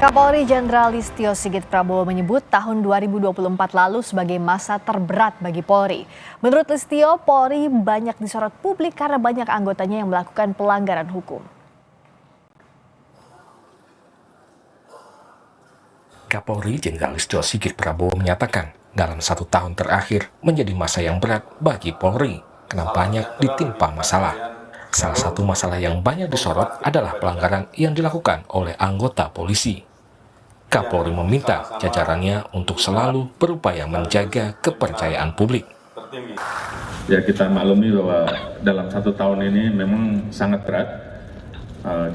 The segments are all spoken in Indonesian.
Kapolri Jenderal Listio Sigit Prabowo menyebut tahun 2024 lalu sebagai masa terberat bagi Polri. Menurut Listio, Polri banyak disorot publik karena banyak anggotanya yang melakukan pelanggaran hukum. Kapolri Jenderal Listio Sigit Prabowo menyatakan dalam 1 tahun terakhir menjadi masa yang berat bagi Polri karena banyak ditimpa masalah. Salah satu masalah yang banyak disorot adalah pelanggaran yang dilakukan oleh anggota polisi. Kapolri meminta jajarannya untuk selalu berupaya menjaga kepercayaan publik. Ya, kita maklumi bahwa dalam 1 tahun ini memang sangat berat.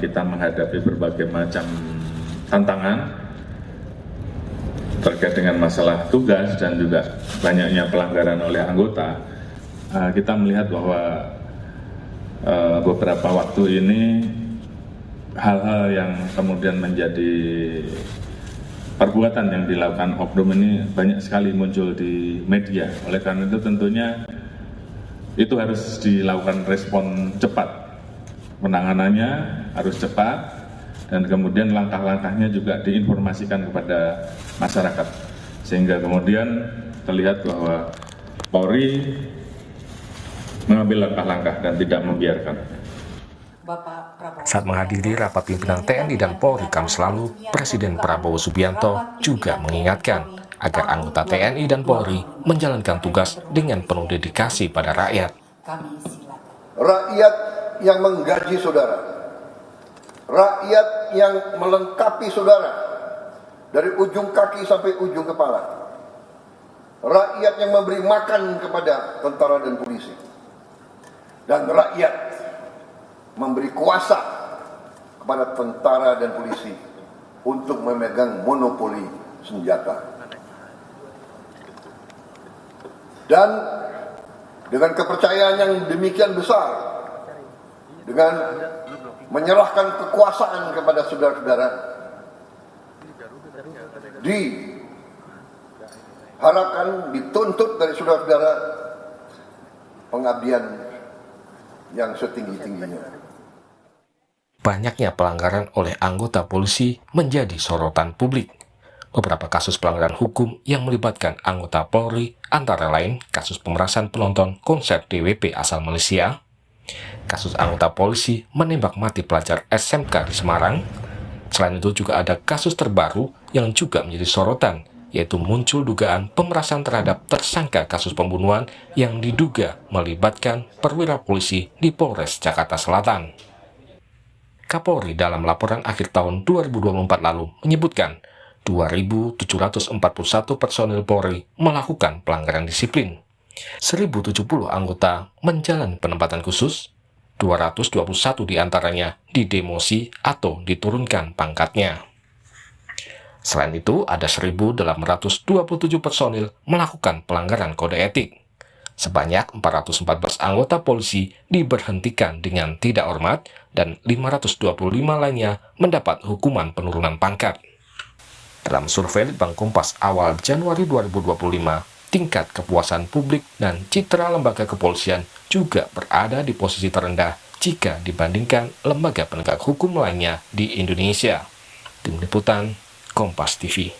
Kita menghadapi berbagai macam tantangan terkait dengan masalah tugas dan juga banyaknya pelanggaran oleh anggota. Kita melihat bahwa beberapa waktu ini hal-hal yang kemudian menjadi perbuatan yang dilakukan oknum ini banyak sekali muncul di media. Oleh karena itu tentunya itu harus dilakukan respon cepat. Penanganannya harus cepat dan kemudian langkah-langkahnya juga diinformasikan kepada masyarakat. Sehingga kemudian terlihat bahwa Polri mengambil langkah-langkah dan tidak membiarkan. Saat menghadiri rapat pimpinan TNI dan Polri Kamis lalu, Presiden Prabowo Subianto juga mengingatkan agar anggota TNI dan Polri menjalankan tugas dengan penuh dedikasi pada rakyat. Rakyat yang menggaji saudara, rakyat yang melengkapi saudara dari ujung kaki sampai ujung kepala, rakyat yang memberi makan kepada tentara dan polisi, dan rakyat memberi kuasa kepada tentara dan polisi untuk memegang monopoli senjata. Dan dengan kepercayaan yang demikian besar, dengan menyerahkan kekuasaan kepada saudara-saudara, diharapkan, dituntut dari saudara-saudara pengabdian yang setinggi-tingginya. Banyaknya pelanggaran oleh anggota polisi menjadi sorotan publik. Beberapa kasus pelanggaran hukum yang melibatkan anggota Polri antara lain kasus pemerasan penonton konser DWP asal Malaysia, kasus anggota polisi menembak mati pelajar SMK di Semarang. Selain itu juga ada kasus terbaru yang juga menjadi sorotan, yaitu muncul dugaan pemerasan terhadap tersangka kasus pembunuhan yang diduga melibatkan perwira polisi di Polres Jakarta Selatan. Kapolri dalam laporan akhir tahun 2024 lalu menyebutkan 2.741 personil Polri melakukan pelanggaran disiplin. 1.070 anggota menjalani penempatan khusus, 221 diantaranya didemosi atau diturunkan pangkatnya. Selain itu, ada 1.827 personil melakukan pelanggaran kode etik. Sebanyak 414 anggota polisi diberhentikan dengan tidak hormat dan 525 lainnya mendapat hukuman penurunan pangkat. Dalam survei Litbang Kompas awal Januari 2025, tingkat kepuasan publik dan citra lembaga kepolisian juga berada di posisi terendah jika dibandingkan lembaga penegak hukum lainnya di Indonesia. Tim Liputan Kompas TV.